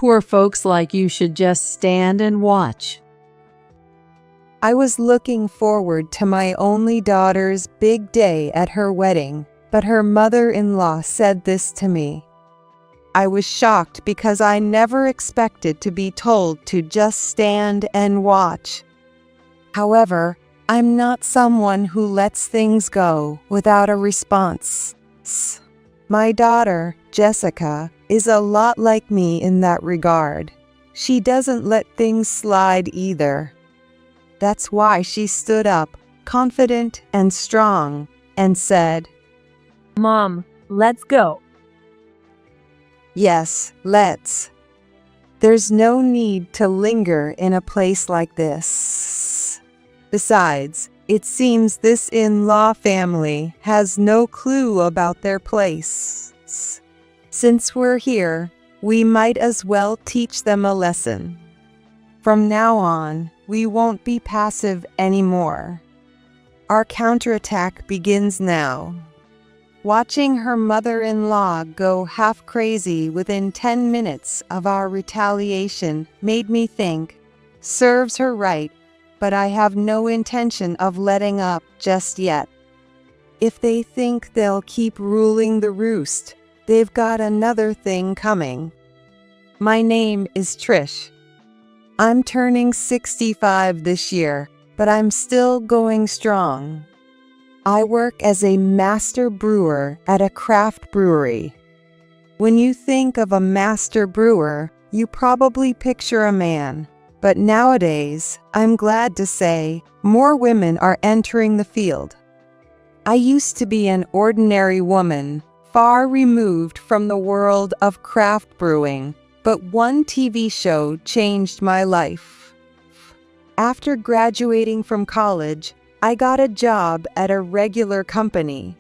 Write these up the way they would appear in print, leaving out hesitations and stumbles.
Poor folks like you should just stand and watch. I was looking forward to my only daughter's big day at her wedding, but her mother-in-law said this to me. I was shocked because I never expected to be told to just stand and watch. However, I'm not someone who lets things go without a response. My daughter, Jessica, is a lot like me in that regard. She doesn't let things slide either. That's why she stood up, confident and strong, and said, "Mom, let's go." "Yes, let's." There's no need to linger in a place like this. Besides, it seems this in-law family has no clue about their place. Since we're here, we might as well teach them a lesson. From now on, we won't be passive anymore. Our counterattack begins now. Watching her mother-in-law go half crazy within 10 minutes of our retaliation made me think, serves her right, but I have no intention of letting up just yet. If they think they'll keep ruling the roost, they've got another thing coming. My name is Trish. I'm turning 65 this year, but I'm still going strong. I work as a master brewer at a craft brewery. When you think of a master brewer, you probably picture a man. But nowadays, I'm glad to say, more women are entering the field. I used to be an ordinary woman, far removed from the world of craft brewing, but one TV show changed my life. After graduating from college, I got a job at a regular company.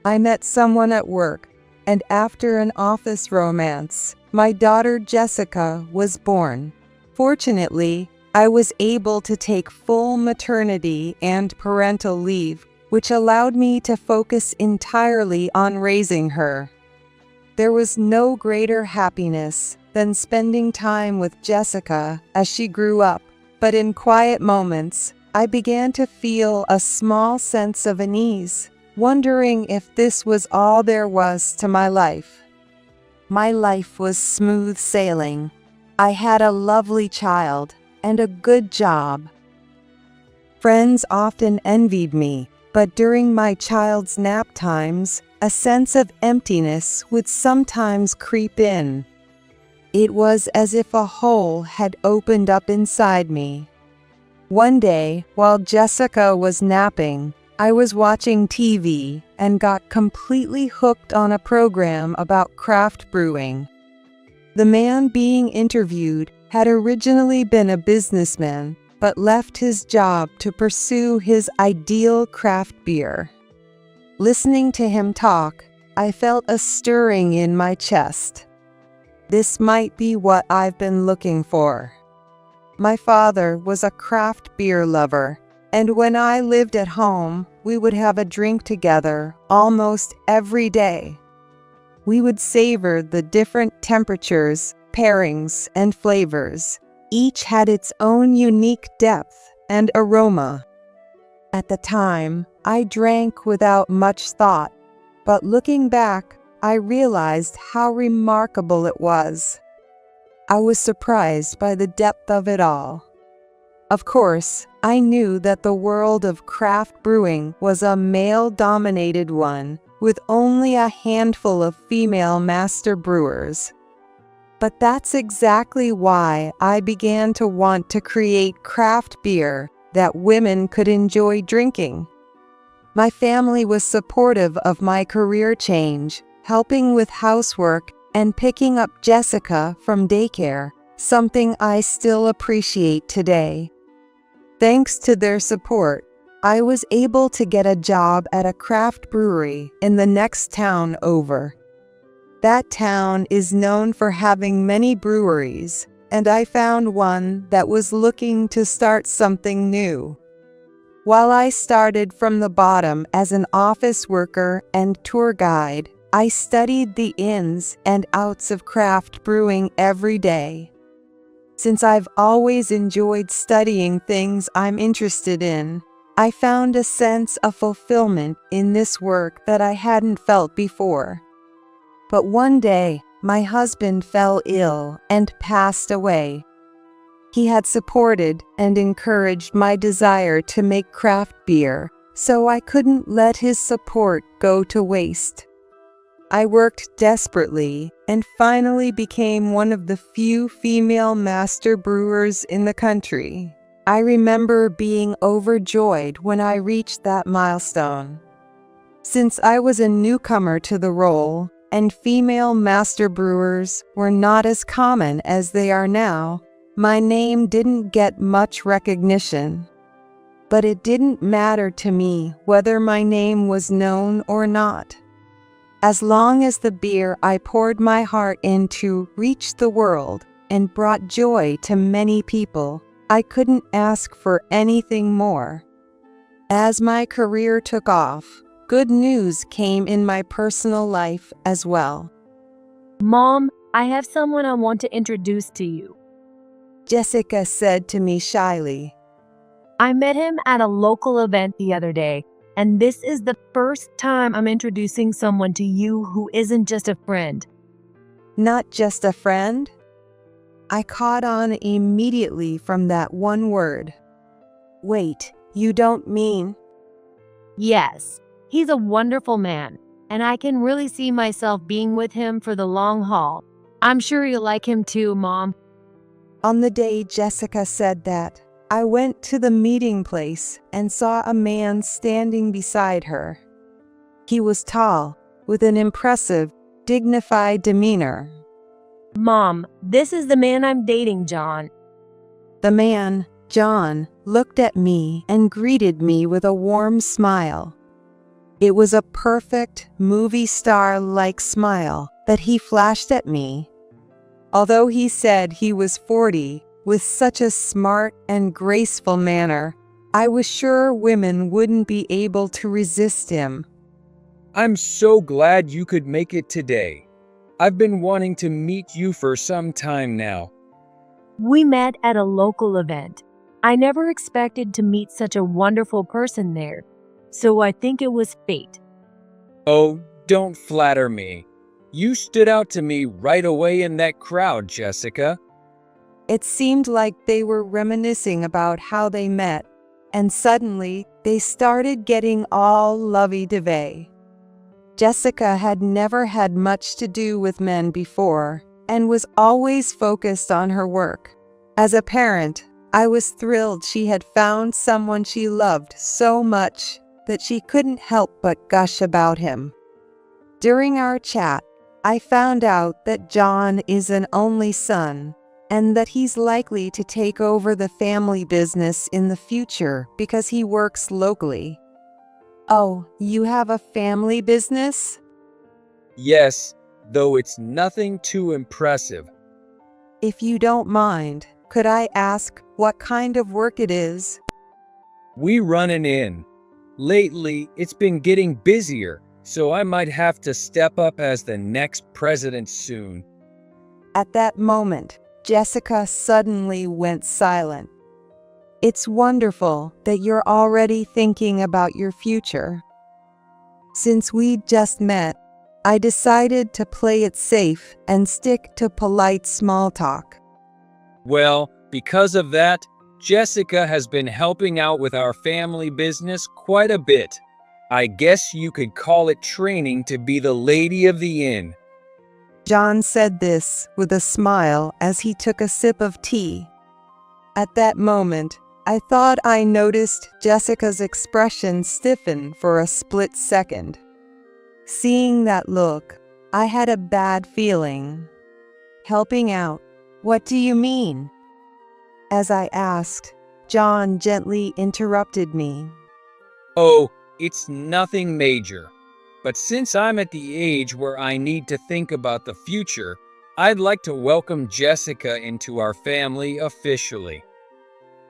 I met someone at work, and after an office romance, my daughter Jessica was born. Fortunately, I was able to take full maternity and parental leave, which allowed me to focus entirely on raising her. There was no greater happiness than spending time with Jessica as she grew up, but in quiet moments, I began to feel a small sense of unease, wondering if this was all there was to my life. My life was smooth sailing. I had a lovely child and a good job. Friends often envied me, but during my child's nap times, a sense of emptiness would sometimes creep in. It was as if a hole had opened up inside me. One day, while Jessica was napping, I was watching TV and got completely hooked on a program about craft brewing. The man being interviewed had originally been a businessman, but left his job to pursue his ideal craft beer. Listening to him talk, I felt a stirring in my chest. This might be what I've been looking for. My father was a craft beer lover, and when I lived at home, we would have a drink together almost every day. We would savor the different temperatures, pairings, and flavors. Each had its own unique depth and aroma. At the time, I drank without much thought, but looking back, I realized how remarkable it was. I was surprised by the depth of it all. Of course, I knew that the world of craft brewing was a male-dominated one, with only a handful of female master brewers. But that's exactly why I began to want to create craft beer that women could enjoy drinking. My family was supportive of my career change, helping with housework and picking up Jessica from daycare, something I still appreciate today. Thanks to their support, I was able to get a job at a craft brewery in the next town over. That town is known for having many breweries, and I found one that was looking to start something new. While I started from the bottom as an office worker and tour guide, I studied the ins and outs of craft brewing every day. Since I've always enjoyed studying things I'm interested in, I found a sense of fulfillment in this work that I hadn't felt before. But one day, my husband fell ill and passed away. He had supported and encouraged my desire to make craft beer, so I couldn't let his support go to waste. I worked desperately and finally became one of the few female master brewers in the country. I remember being overjoyed when I reached that milestone. Since I was a newcomer to the role, and female master brewers were not as common as they are now, my name didn't get much recognition. But it didn't matter to me whether my name was known or not. As long as the beer I poured my heart into reached the world and brought joy to many people, I couldn't ask for anything more. As my career took off, good news came in my personal life as well. Mom, I have someone I want to introduce to you. Jessica said to me shyly. I met him at a local event the other day, and this is the first time I'm introducing someone to you who isn't just a friend. Not just a friend? I caught on immediately from that one word. Wait, you don't mean? Yes, he's a wonderful man, and I can really see myself being with him for the long haul. I'm sure you'll like him too, Mom. On the day Jessica said that, I went to the meeting place and saw a man standing beside her. He was tall, with an impressive, dignified demeanor. Mom, this is the man I'm dating, John. The man, John, looked at me and greeted me with a warm smile. It was a perfect, movie star-like smile that he flashed at me. Although he said he was 40, with such a smart and graceful manner, I was sure women wouldn't be able to resist him. I'm so glad you could make it today. I've been wanting to meet you for some time now. We met at a local event. I never expected to meet such a wonderful person there, so I think it was fate. Oh, don't flatter me. You stood out to me right away in that crowd, Jessica. It seemed like they were reminiscing about how they met, and suddenly they started getting all lovey-dovey. Jessica had never had much to do with men before and was always focused on her work. As a parent, I was thrilled she had found someone she loved so much that she couldn't help but gush about him. During our chat, I found out that John is an only son and that he's likely to take over the family business in the future because he works locally. Oh, you have a family business? Yes, though it's nothing too impressive. If you don't mind, could I ask what kind of work it is? We run an inn. Lately, it's been getting busier, so I might have to step up as the next president soon. At that moment, Jessica suddenly went silent. It's wonderful that you're already thinking about your future. Since we'd just met, I decided to play it safe and stick to polite small talk. Well, because of that, Jessica has been helping out with our family business quite a bit. I guess you could call it training to be the lady of the inn. John said this with a smile as he took a sip of tea. At that moment, I thought I noticed Jessica's expression stiffen for a split second. Seeing that look, I had a bad feeling. Helping out? What do you mean? As I asked, John gently interrupted me. Oh, it's nothing major. But since I'm at the age where I need to think about the future, I'd like to welcome Jessica into our family officially.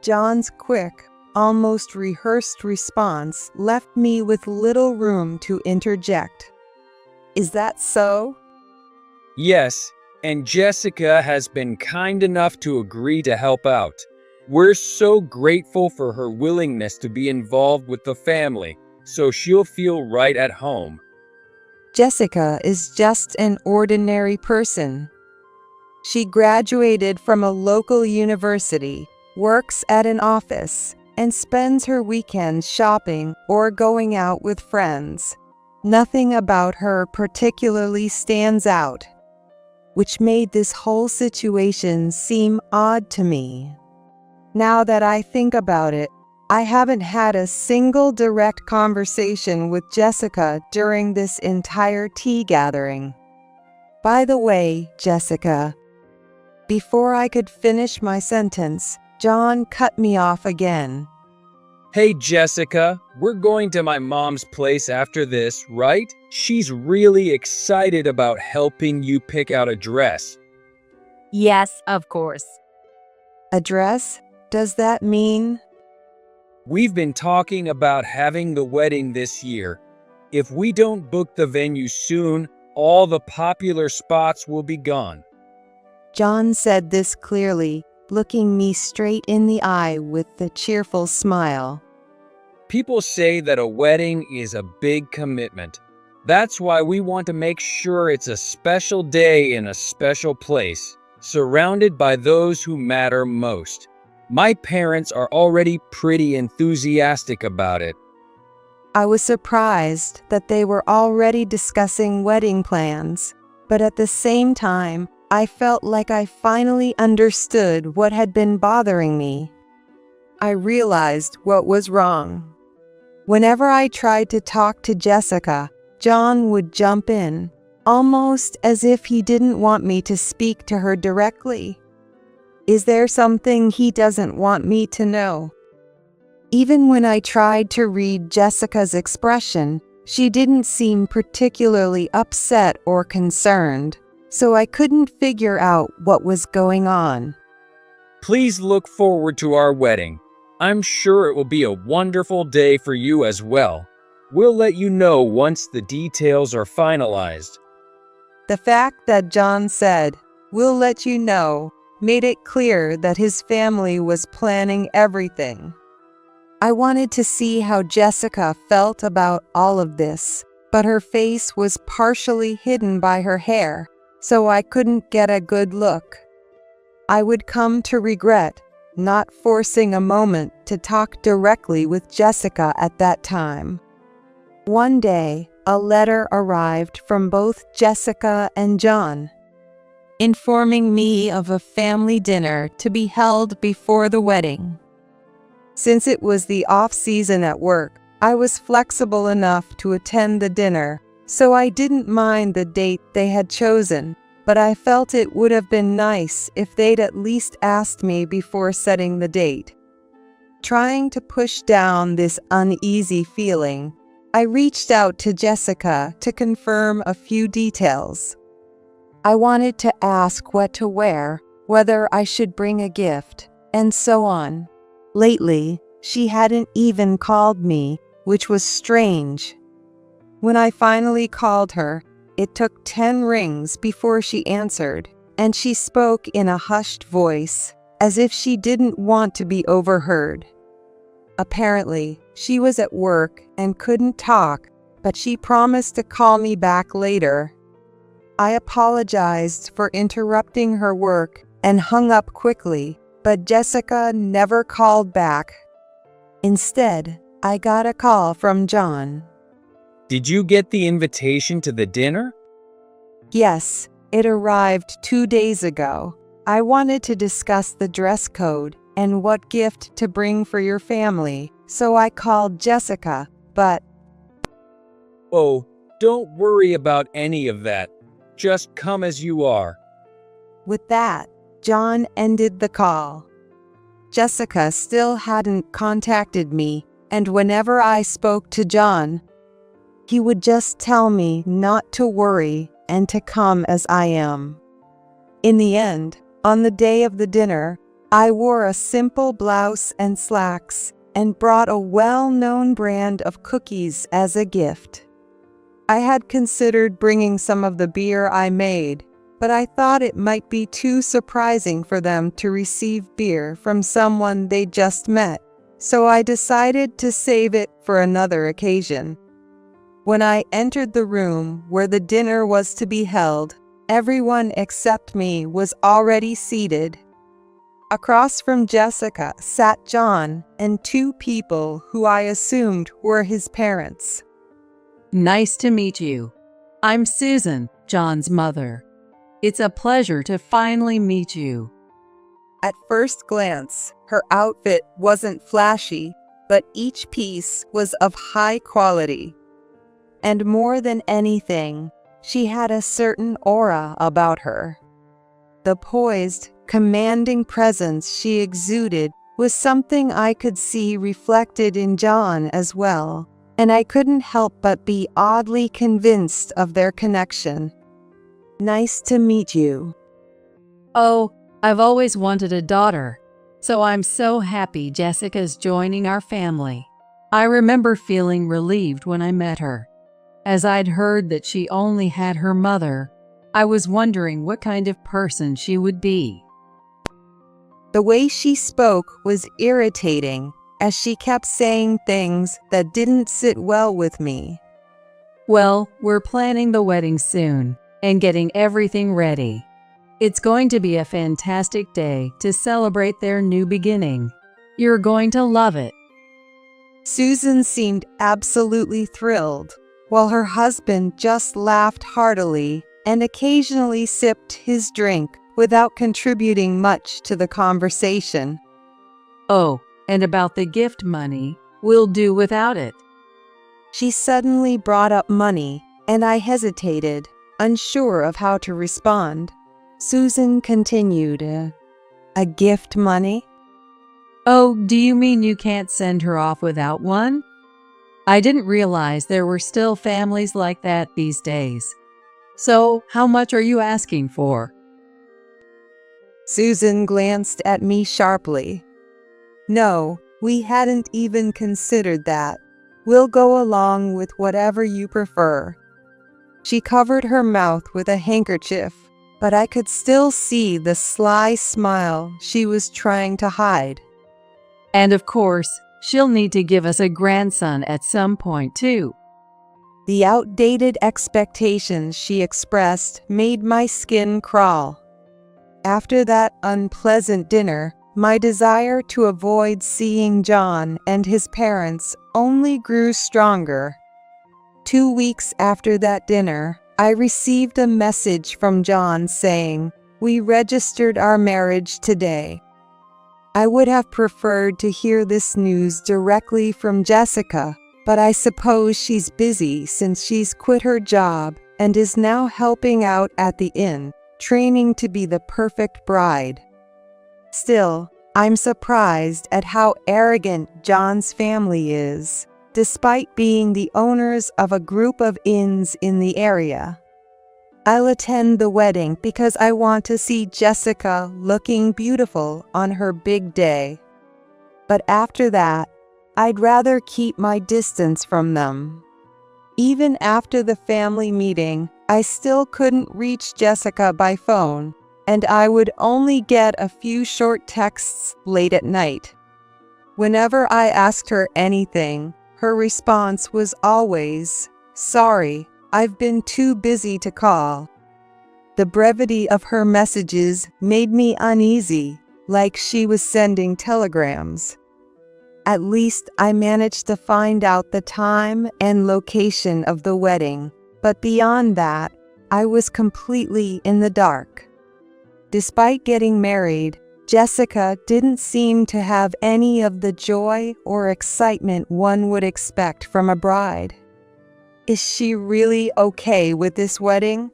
John's quick, almost rehearsed response left me with little room to interject. Is that so? Yes, and Jessica has been kind enough to agree to help out. We're so grateful for her willingness to be involved with the family, so she'll feel right at home. Jessica is just an ordinary person. She graduated from a local university, works at an office, and spends her weekends shopping or going out with friends. Nothing about her particularly stands out, which made this whole situation seem odd to me. Now that I think about it, I haven't had a single direct conversation with Jessica during this entire tea gathering. By the way, Jessica, before I could finish my sentence, John cut me off again. Hey Jessica, we're going to my mom's place after this, right? She's really excited about helping you pick out a dress. Yes, of course. A dress? Does that mean? We've been talking about having the wedding this year. If we don't book the venue soon, all the popular spots will be gone. John said this clearly, looking me straight in the eye with a cheerful smile. People say that a wedding is a big commitment. That's why we want to make sure it's a special day in a special place, surrounded by those who matter most. My parents are already pretty enthusiastic about it. I was surprised that they were already discussing wedding plans, but at the same time, I felt like I finally understood what had been bothering me. I realized what was wrong. Whenever I tried to talk to Jessica, John would jump in, almost as if he didn't want me to speak to her directly. Is there something he doesn't want me to know? Even when I tried to read Jessica's expression, she didn't seem particularly upset or concerned, so I couldn't figure out what was going on. Please look forward to our wedding. I'm sure it will be a wonderful day for you as well. We'll let you know once the details are finalized. The fact that John said, "We'll let you know," made it clear that his family was planning everything. I wanted to see how Jessica felt about all of this, but her face was partially hidden by her hair, so I couldn't get a good look. I would come to regret not forcing a moment to talk directly with Jessica at that time. One day, a letter arrived from both Jessica and John, informing me of a family dinner to be held before the wedding. Since it was the off-season at work, I was flexible enough to attend the dinner, so I didn't mind the date they had chosen, but I felt it would have been nice if they'd at least asked me before setting the date. Trying to push down this uneasy feeling, I reached out to Jessica to confirm a few details. I wanted to ask what to wear, whether I should bring a gift, and so on. Lately, she hadn't even called me, which was strange. When I finally called her, it took 10 rings before she answered, and she spoke in a hushed voice, as if she didn't want to be overheard. Apparently, she was at work and couldn't talk, but she promised to call me back later. I apologized for interrupting her work and hung up quickly, but Jessica never called back. Instead, I got a call from John. Did you get the invitation to the dinner? Yes, it arrived 2 days ago. I wanted to discuss the dress code and what gift to bring for your family, so I called Jessica, but... Oh, don't worry about any of that. Just come as you are. With that, John ended the call. Jessica still hadn't contacted me, and whenever I spoke to John, he would just tell me not to worry and to come as I am. In the end, on the day of the dinner, I wore a simple blouse and slacks and brought a well-known brand of cookies as a gift. I had considered bringing some of the beer I made, but I thought it might be too surprising for them to receive beer from someone they just met, so I decided to save it for another occasion. When I entered the room where the dinner was to be held, everyone except me was already seated. Across from Jessica sat John and two people who I assumed were his parents. Nice to meet you. I'm Susan, John's mother. It's a pleasure to finally meet you. At first glance, her outfit wasn't flashy, but each piece was of high quality. And more than anything, she had a certain aura about her. The poised, commanding presence she exuded was something I could see reflected in John as well, and I couldn't help but be oddly convinced of their connection. Nice to meet you. Oh, I've always wanted a daughter, so I'm so happy Jessica's joining our family. I remember feeling relieved when I met her. As I'd heard that she only had her mother, I was wondering what kind of person she would be. The way she spoke was irritating, as she kept saying things that didn't sit well with me. Well, we're planning the wedding soon and getting everything ready. It's going to be a fantastic day to celebrate their new beginning. You're going to love it. Susan seemed absolutely thrilled, while her husband just laughed heartily and occasionally sipped his drink without contributing much to the conversation. Oh, and about the gift money, we'll do without it. She suddenly brought up money, and I hesitated, unsure of how to respond. Susan continued, a gift money? Oh, do you mean you can't send her off without one? I didn't realize there were still families like that these days. So, how much are you asking for? Susan glanced at me sharply. No, we hadn't even considered that. We'll go along with whatever you prefer. She covered her mouth with a handkerchief, but I could still see the sly smile she was trying to hide. And of course, she'll need to give us a grandson at some point too. The outdated expectations she expressed made my skin crawl. After that unpleasant dinner, my desire to avoid seeing John and his parents only grew stronger. 2 weeks after that dinner, I received a message from John saying, "We registered our marriage today." I would have preferred to hear this news directly from Jessica, but I suppose she's busy since she's quit her job and is now helping out at the inn, training to be the perfect bride. Still, I'm surprised at how arrogant John's family is, despite being the owners of a group of inns in the area. I'll attend the wedding because I want to see Jessica looking beautiful on her big day. But after that, I'd rather keep my distance from them. Even after the family meeting, I still couldn't reach Jessica by phone, and I would only get a few short texts late at night. Whenever I asked her anything, her response was always, "Sorry, I've been too busy to call." The brevity of her messages made me uneasy, like she was sending telegrams. At least I managed to find out the time and location of the wedding, but beyond that, I was completely in the dark. Despite getting married, Jessica didn't seem to have any of the joy or excitement one would expect from a bride. Is she really okay with this wedding?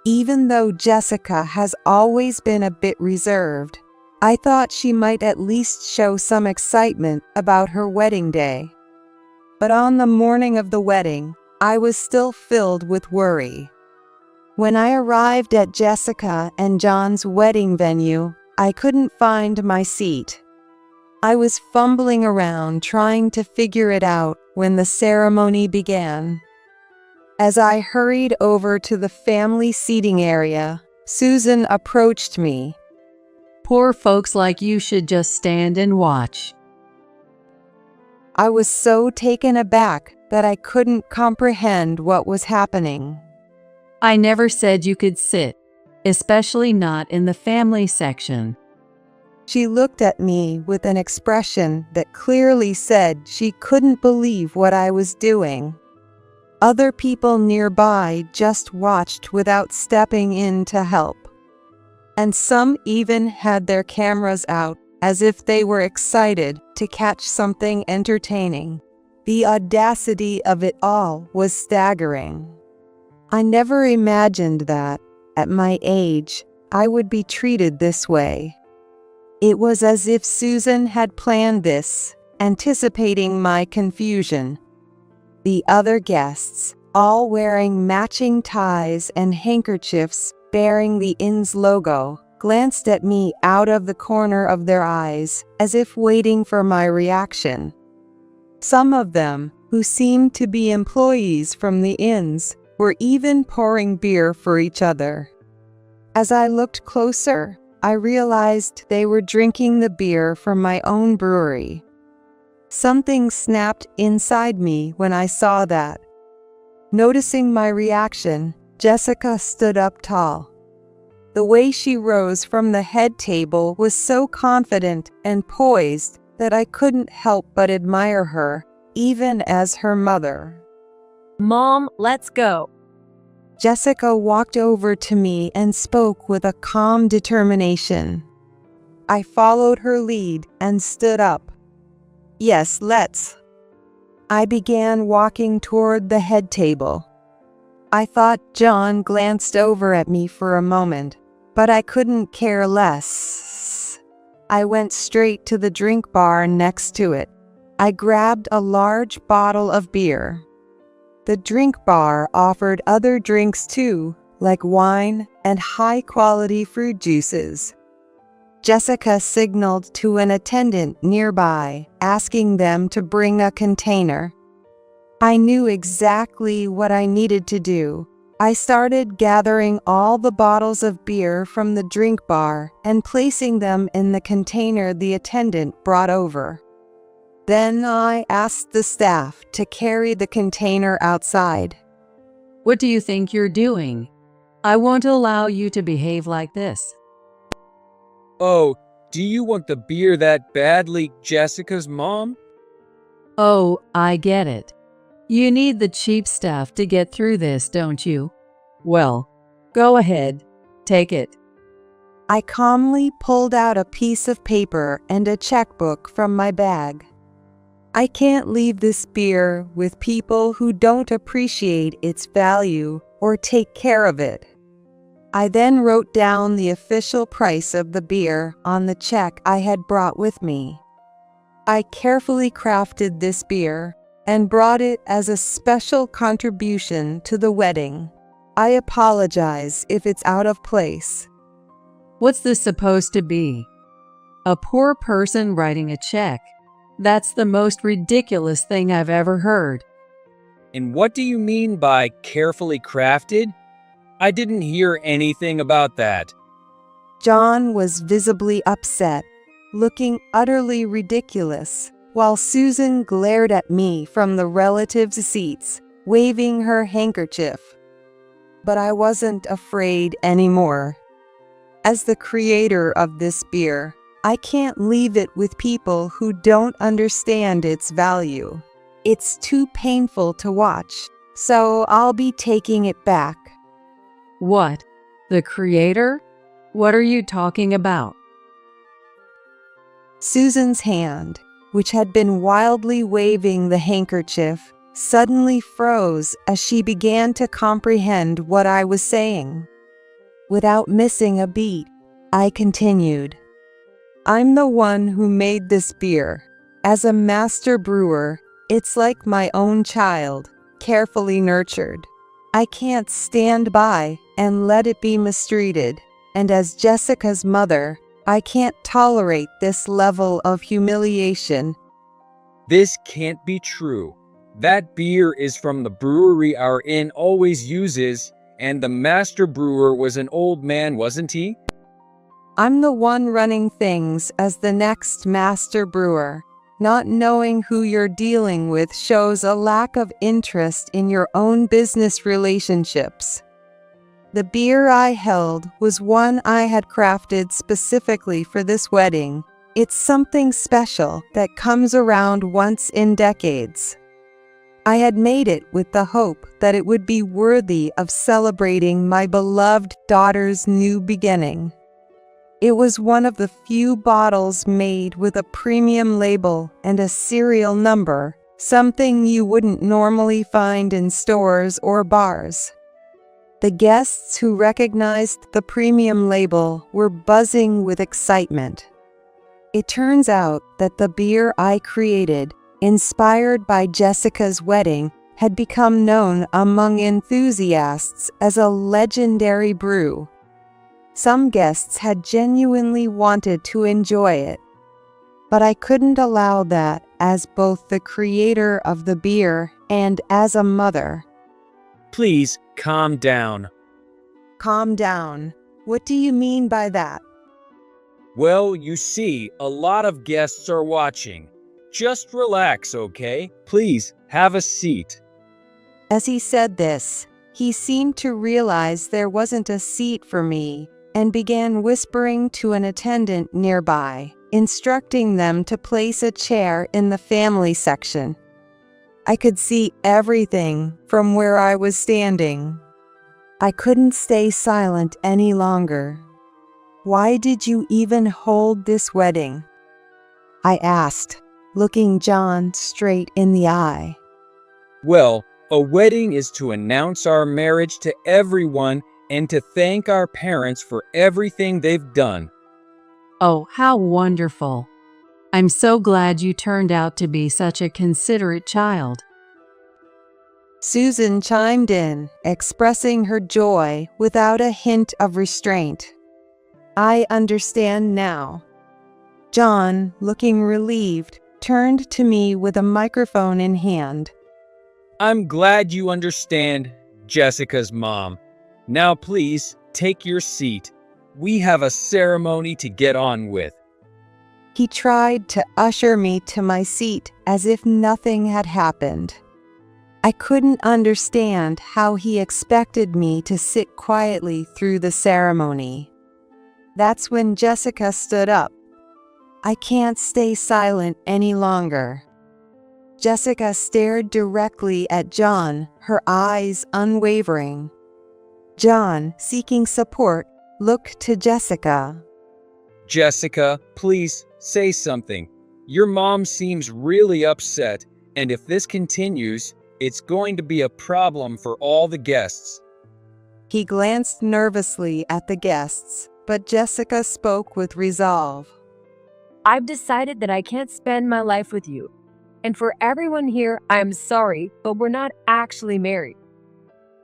Even though Jessica has always been a bit reserved, I thought she might at least show some excitement about her wedding day. But on the morning of the wedding, I was still filled with worry. When I arrived at Jessica and John's wedding venue, I couldn't find my seat. I was fumbling around trying to figure it out when the ceremony began. As I hurried over to the family seating area, Susan approached me. Poor folks like you should just stand and watch. I was so taken aback that I couldn't comprehend what was happening. I never said you could sit, especially not in the family section. She looked at me with an expression that clearly said she couldn't believe what I was doing. Other people nearby just watched without stepping in to help. And some even had their cameras out as if they were excited to catch something entertaining. The audacity of it all was staggering. I never imagined that, at my age, I would be treated this way. It was as if Susan had planned this, anticipating my confusion. The other guests, all wearing matching ties and handkerchiefs bearing the inn's logo, glanced at me out of the corner of their eyes, as if waiting for my reaction. Some of them, who seemed to be employees from the inns, were even pouring beer for each other. As I looked closer, I realized they were drinking the beer from my own brewery. Something snapped inside me when I saw that. Noticing my reaction, Jessica stood up tall. The way she rose from the head table was so confident and poised that I couldn't help but admire her, even as her mother. Mom, let's go. Jessica walked over to me and spoke with a calm determination. I followed her lead and stood up. Yes, let's. I began walking toward the head table. I thought John glanced over at me for a moment, but I couldn't care less. I went straight to the drink bar next to it. I grabbed a large bottle of beer. The drink bar offered other drinks too, like wine and high-quality fruit juices. Jessica signaled to an attendant nearby, asking them to bring a container. I knew exactly what I needed to do. I started gathering all the bottles of beer from the drink bar and placing them in the container the attendant brought over. Then I asked the staff to carry the container outside. What do you think you're doing? I won't allow you to behave like this. Oh, do you want the beer that badly, Jessica's mom? Oh, I get it. You need the cheap stuff to get through this, don't you? Well, go ahead, take it. I calmly pulled out a piece of paper and a checkbook from my bag. I can't leave this beer with people who don't appreciate its value or take care of it. I then wrote down the official price of the beer on the check I had brought with me. I carefully crafted this beer and brought it as a special contribution to the wedding. I apologize if it's out of place. What's this supposed to be? A poor person writing a check? That's the most ridiculous thing I've ever heard. And what do you mean by carefully crafted? I didn't hear anything about that. John was visibly upset, looking utterly ridiculous, while Susan glared at me from the relatives' seats, waving her handkerchief. But I wasn't afraid anymore. As the creator of this beer, I can't leave it with people who don't understand its value. It's too painful to watch, so I'll be taking it back. What? The creator? What are you talking about? Susan's hand, which had been wildly waving the handkerchief, suddenly froze as she began to comprehend what I was saying. Without missing a beat, I continued. I'm the one who made this beer. As a master brewer, it's like my own child, carefully nurtured. I can't stand by and let it be mistreated, and as Jessica's mother, I can't tolerate this level of humiliation. This can't be true. That beer is from the brewery our inn always uses, and the master brewer was an old man, wasn't he? I'm the one running things as the next master brewer. Not knowing who you're dealing with shows a lack of interest in your own business relationships. The beer I held was one I had crafted specifically for this wedding. It's something special that comes around once in decades. I had made it with the hope that it would be worthy of celebrating my beloved daughter's new beginning. It was one of the few bottles made with a premium label and a serial number, something you wouldn't normally find in stores or bars. The guests who recognized the premium label were buzzing with excitement. It turns out that the beer I created, inspired by Jessica's wedding, had become known among enthusiasts as a legendary brew. Some guests had genuinely wanted to enjoy it, but I couldn't allow that as both the creator of the beer and as a mother. Please, calm down. Calm down. What do you mean by that? Well, you see, a lot of guests are watching. Just relax, okay? Please, have a seat. As he said this, he seemed to realize there wasn't a seat for me and began whispering to an attendant nearby, instructing them to place a chair in the family section. I could see everything from where I was standing. I couldn't stay silent any longer. Why did you even hold this wedding? I asked, looking John straight in the eye. Well, a wedding is to announce our marriage to everyone and to thank our parents for everything they've done. Oh, how wonderful. I'm so glad you turned out to be such a considerate child. Susan chimed in, expressing her joy without a hint of restraint. I understand now. John, looking relieved, turned to me with a microphone in hand. I'm glad you understand, Jessica's mom. Now please, take your seat. We have a ceremony to get on with. He tried to usher me to my seat as if nothing had happened. I couldn't understand how he expected me to sit quietly through the ceremony. That's when Jessica stood up. I can't stay silent any longer. Jessica stared directly at John, her eyes unwavering. John, seeking support, looked to Jessica. Jessica, please say something. Your mom seems really upset, and if this continues, it's going to be a problem for all the guests. He glanced nervously at the guests, but Jessica spoke with resolve. I've decided that I can't spend my life with you. And for everyone here, I'm sorry, but we're not actually married.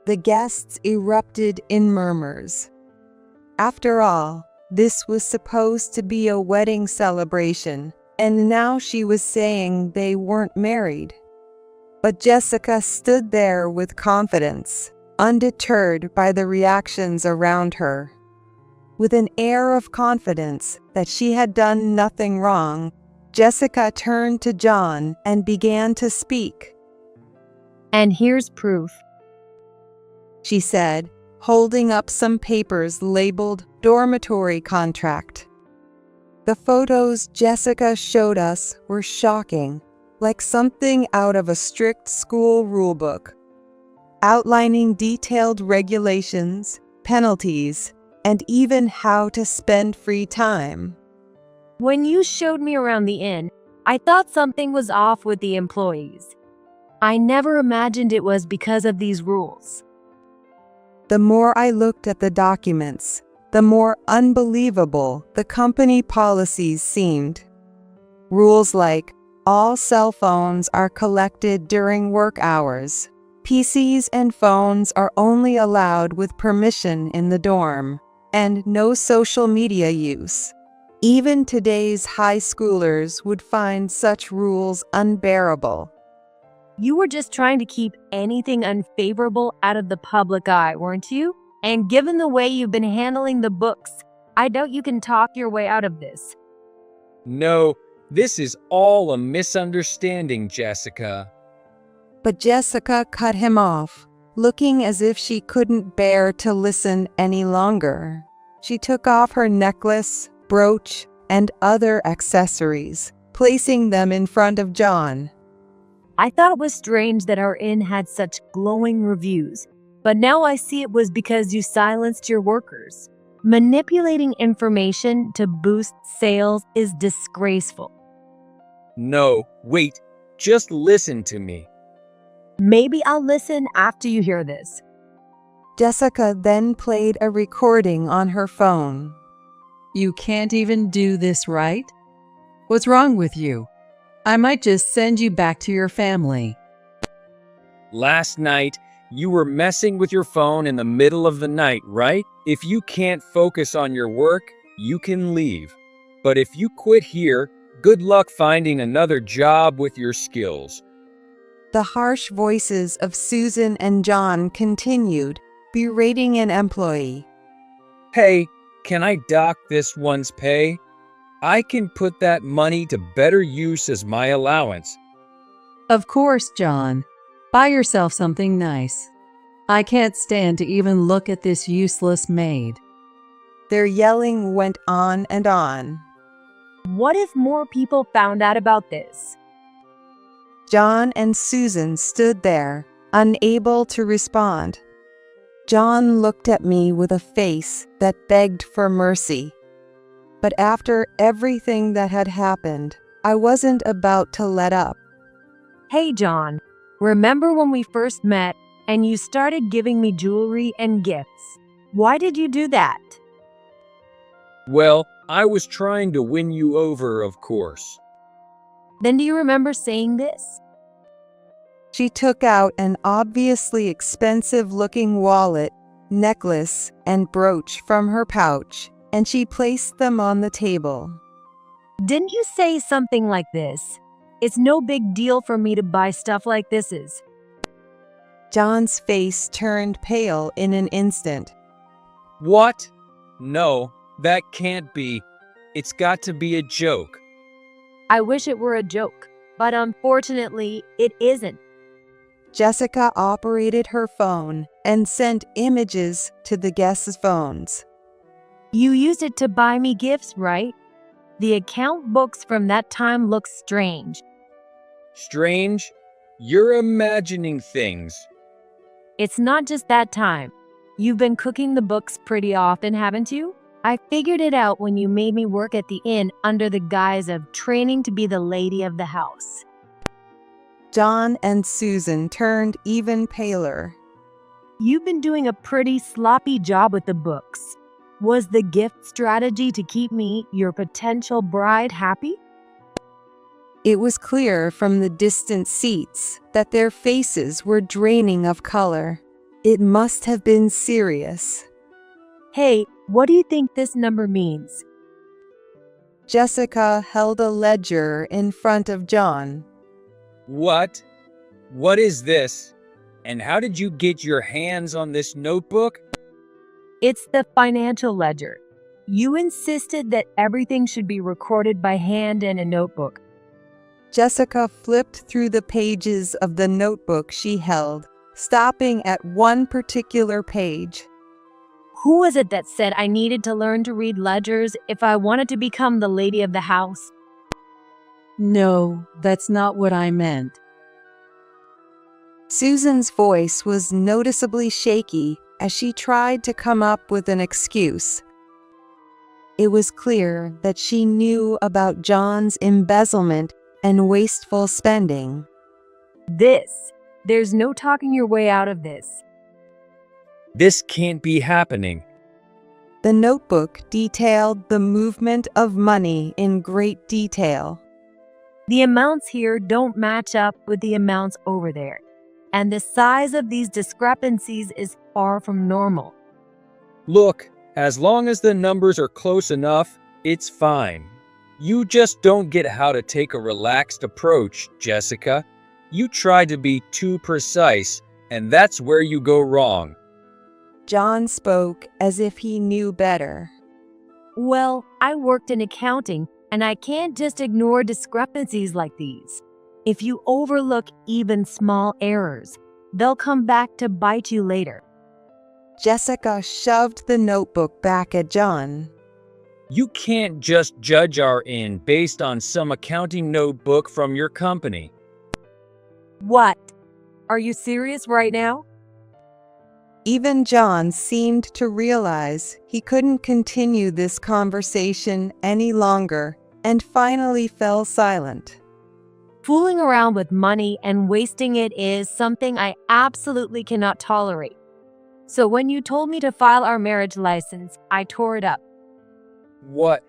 The guests erupted in murmurs. After all, this was supposed to be a wedding celebration, and now she was saying they weren't married. But Jessica stood there with confidence, undeterred by the reactions around her. With an air of confidence that she had done nothing wrong, Jessica turned to John and began to speak. And here's proof. She said, holding up some papers labeled dormitory contract. The photos Jessica showed us were shocking, like something out of a strict school rulebook, outlining detailed regulations, penalties, and even how to spend free time. When you showed me around the inn, I thought something was off with the employees. I never imagined it was because of these rules. The more I looked at the documents, the more unbelievable the company policies seemed. Rules like all cell phones are collected during work hours. PCs and phones are only allowed with permission in the dorm, and no social media use. Even today's high schoolers would find such rules unbearable. You were just trying to keep anything unfavorable out of the public eye, weren't you? And given the way you've been handling the books, I doubt you can talk your way out of this. No, this is all a misunderstanding, Jessica. But Jessica cut him off, looking as if she couldn't bear to listen any longer. She took off her necklace, brooch, and other accessories, placing them in front of John. I thought it was strange that our inn had such glowing reviews, but now I see it was because you silenced your workers. Manipulating information to boost sales is disgraceful. No, wait, just listen to me. Maybe I'll listen after you hear this. Jessica then played a recording on her phone. You can't even do this, right? What's wrong with you? I might just send you back to your family. Last night, you were messing with your phone in the middle of the night, right? If you can't focus on your work, you can leave. But if you quit here, good luck finding another job with your skills. The harsh voices of Susan and John continued, berating an employee. Hey, can I dock this one's pay? I can put that money to better use as my allowance. Of course, John. Buy yourself something nice. I can't stand to even look at this useless maid. Their yelling went on and on. What if more people found out about this? John and Susan stood there, unable to respond. John looked at me with a face that begged for mercy. But after everything that had happened, I wasn't about to let up. Hey, John, remember when we first met and you started giving me jewelry and gifts? Why did you do that? Well, I was trying to win you over, of course. Then do you remember saying this? She took out an obviously expensive-looking wallet, necklace, and brooch from her pouch, and she placed them on the table. Didn't you say something like this? It's no big deal for me to buy stuff like this is. John's face turned pale in an instant. What? No, that can't be. It's got to be a joke. I wish it were a joke, but unfortunately, it isn't. Jessica operated her phone and sent images to the guests' phones. You used it to buy me gifts, right? The account books from that time look strange. Strange? You're imagining things. It's not just that time. You've been cooking the books pretty often, haven't you? I figured it out when you made me work at the inn under the guise of training to be the lady of the house. John and Susan turned even paler. You've been doing a pretty sloppy job with the books. Was the gift strategy to keep me, your potential bride, happy? It was clear from the distant seats that their faces were draining of color. It must have been serious. Hey, what do you think this number means? Jessica held a ledger in front of John. What? What is this? And how did you get your hands on this notebook? It's the financial ledger. You insisted that everything should be recorded by hand in a notebook. Jessica flipped through the pages of the notebook she held, stopping at one particular page. Who was it that said I needed to learn to read ledgers if I wanted to become the lady of the house? No, that's not what I meant. Susan's voice was noticeably shaky as she tried to come up with an excuse. It was clear that she knew about John's embezzlement and wasteful spending. There's no talking your way out of this. This can't be happening. The notebook detailed the movement of money in great detail. The amounts here don't match up with the amounts over there, and the size of these discrepancies is far from normal. Look, as long as the numbers are close enough, it's fine. You just don't get how to take a relaxed approach, Jessica. You try to be too precise, and that's where you go wrong. John spoke as if he knew better. Well, I worked in accounting, and I can't just ignore discrepancies like these. If you overlook even small errors, they'll come back to bite you later. Jessica shoved the notebook back at John. You can't just judge our end based on some accounting notebook from your company. What? Are you serious right now? Even John seemed to realize he couldn't continue this conversation any longer and finally fell silent. Fooling around with money and wasting it is something I absolutely cannot tolerate. So when you told me to file our marriage license, I tore it up. What?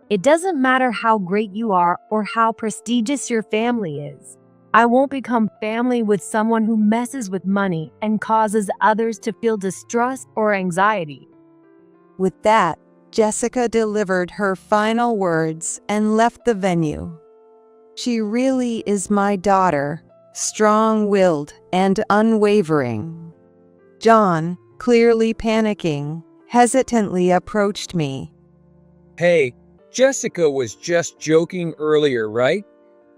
It doesn't matter how great you are or how prestigious your family is. I won't become family with someone who messes with money and causes others to feel distrust or anxiety. With that, Jessica delivered her final words and left the venue. She really is my daughter, strong-willed and unwavering. John, clearly panicking, hesitantly approached me. Hey, Jessica was just joking earlier, right?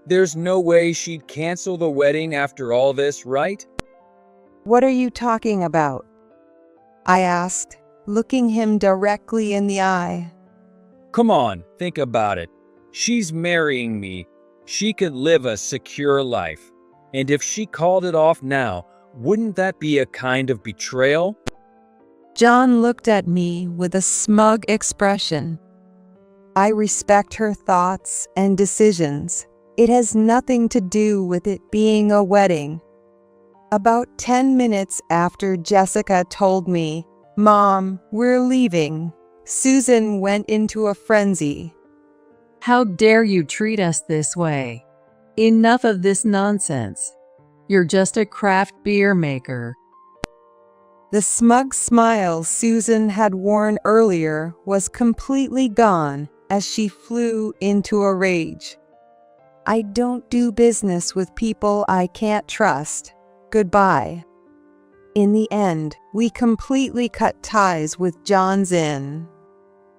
There's no way she'd cancel the wedding after all this, right? What are you talking about? I asked, looking him directly in the eye. Come on, think about it. She's marrying me. She could live a secure life. And if she called it off now, wouldn't that be a kind of betrayal? John looked at me with a smug expression. I respect her thoughts and decisions. It has nothing to do with it being a wedding. About 10 minutes after Jessica told me, "Mom, we're leaving," Susan went into a frenzy. How dare you treat us this way? Enough of this nonsense. You're just a craft beer maker. The smug smile Susan had worn earlier was completely gone as she flew into a rage. I don't do business with people I can't trust. Goodbye. In the end, we completely cut ties with John's Inn.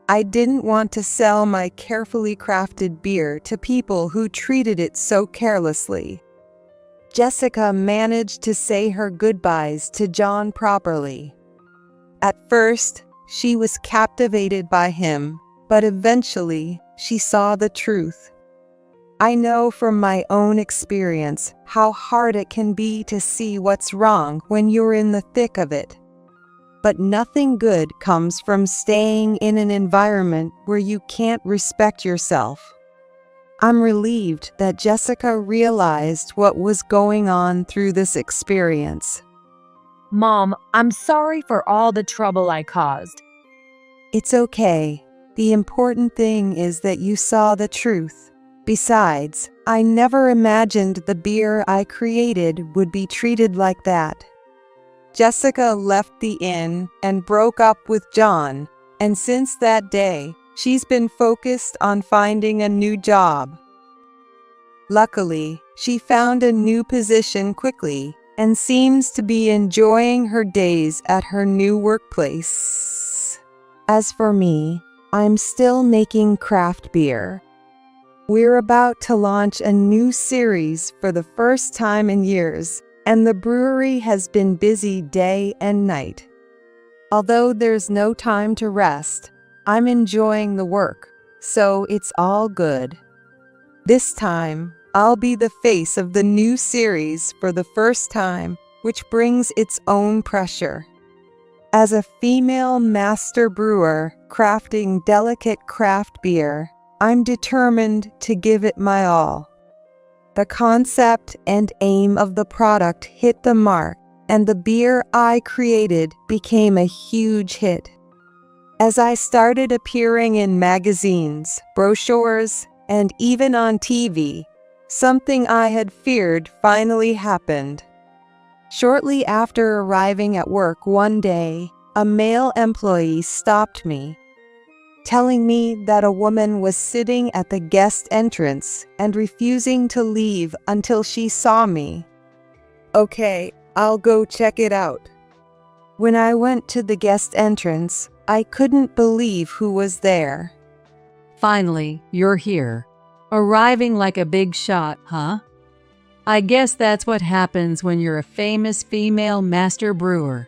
I didn't want to sell my carefully crafted beer to people who treated it so carelessly. Jessica managed to say her goodbyes to John properly. At first, she was captivated by him, but eventually, she saw the truth. I know from my own experience how hard it can be to see what's wrong when you're in the thick of it. But nothing good comes from staying in an environment where you can't respect yourself. I'm relieved that Jessica realized what was going on through this experience. Mom, I'm sorry for all the trouble I caused. It's okay. The important thing is that you saw the truth. Besides, I never imagined the beer I created would be treated like that. Jessica left the inn and broke up with John, and since that day, she's been focused on finding a new job. Luckily, she found a new position quickly and seems to be enjoying her days at her new workplace. As for me, I'm still making craft beer. We're about to launch a new series for the first time in years, and the brewery has been busy day and night. Although there's no time to rest, I'm enjoying the work, so it's all good. This time, I'll be the face of the new series for the first time, which brings its own pressure. As a female master brewer crafting delicate craft beer, I'm determined to give it my all. The concept and aim of the product hit the mark, and the beer I created became a huge hit. As I started appearing in magazines, brochures, and even on TV, something I had feared finally happened. Shortly after arriving at work one day, a male employee stopped me. telling me that a woman was sitting at the guest entrance and refusing to leave until she saw me. Okay, I'll go check it out. When I went to the guest entrance, I couldn't believe who was there. Finally, you're here. Arriving like a big shot, huh? I guess that's what happens when you're a famous female master brewer.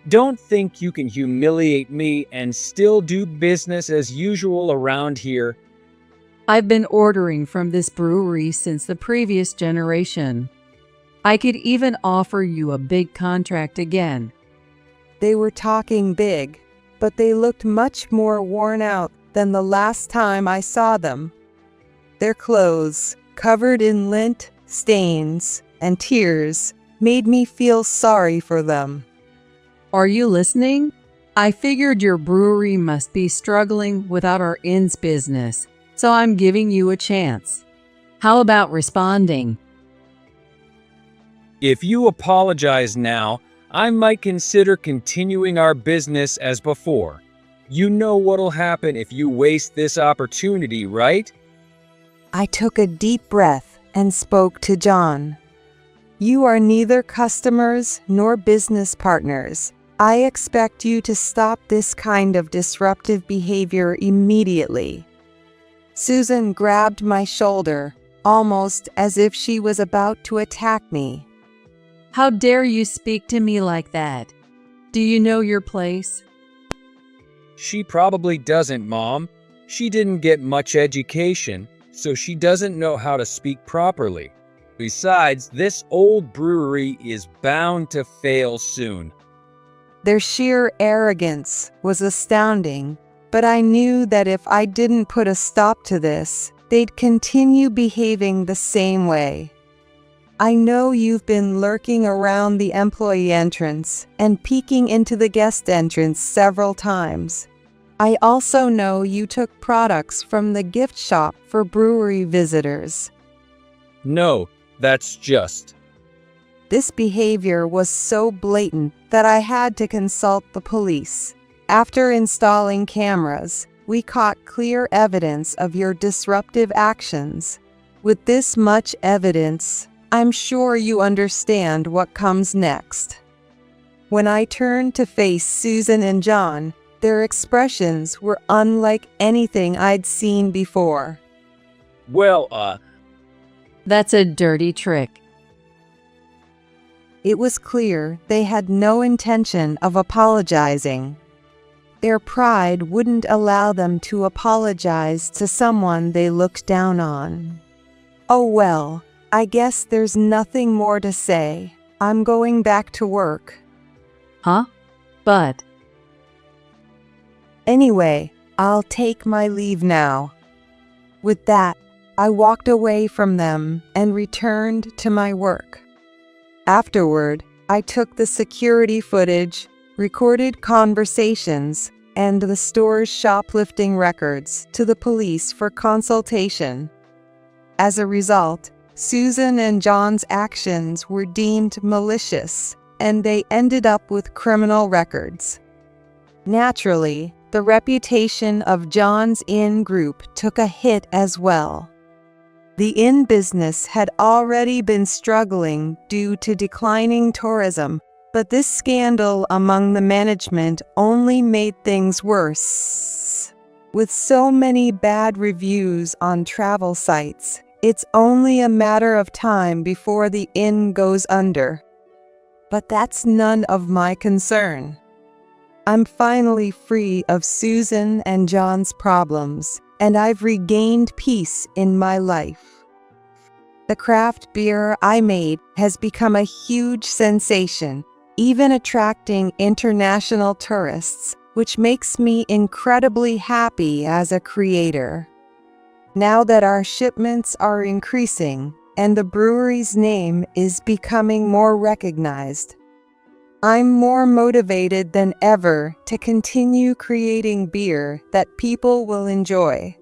Don't think you can humiliate me and still do business as usual around here. I've been ordering from this brewery since the previous generation. I could even offer you a big contract again. They were talking big, but they looked much more worn out than the last time I saw them. Their clothes, covered in lint, stains, and tears, made me feel sorry for them. Are you listening? I figured your brewery must be struggling without our inn's business, so I'm giving you a chance. How about responding? If you apologize now, I might consider continuing our business as before. You know what'll happen if you waste this opportunity, right? I took a deep breath and spoke to John. You are neither customers nor business partners. I expect you to stop this kind of disruptive behavior immediately. Susan grabbed my shoulder, almost as if she was about to attack me. How dare you speak to me like that? Do you know your place? She probably doesn't, Mom. She didn't get much education, so she doesn't know how to speak properly. Besides, this old brewery is bound to fail soon. Their sheer arrogance was astounding, but I knew that if I didn't put a stop to this, they'd continue behaving the same way. I know you've been lurking around the employee entrance and peeking into the guest entrance several times. I also know you took products from the gift shop for brewery visitors. No, that's just. This behavior was so blatant that I had to consult the police. After installing cameras, we caught clear evidence of your disruptive actions. With this much evidence, I'm sure you understand what comes next. When I turned to face Susan and John, their expressions were unlike anything I'd seen before. Well, That's a dirty trick. It was clear they had no intention of apologizing. Their pride wouldn't allow them to apologize to someone they looked down on. Oh well, I guess there's nothing more to say. I'm going back to work. Huh? But Anyway, I'll take my leave now. With that, I walked away from them and returned to my work. Afterward, I took the security footage, recorded conversations, and the store's shoplifting records to the police for consultation. As a result, Susan and John's actions were deemed malicious, and they ended up with criminal records. Naturally, the reputation of John's Inn Group took a hit as well. The inn business had already been struggling due to declining tourism, but this scandal among the management only made things worse. With so many bad reviews on travel sites, it's only a matter of time before the inn goes under. But that's none of my concern. I'm finally free of Susan and John's problems, and I've regained peace in my life. The craft beer I made has become a huge sensation, even attracting international tourists, which makes me incredibly happy as a creator. Now that our shipments are increasing and the brewery's name is becoming more recognized, I'm more motivated than ever to continue creating beer that people will enjoy.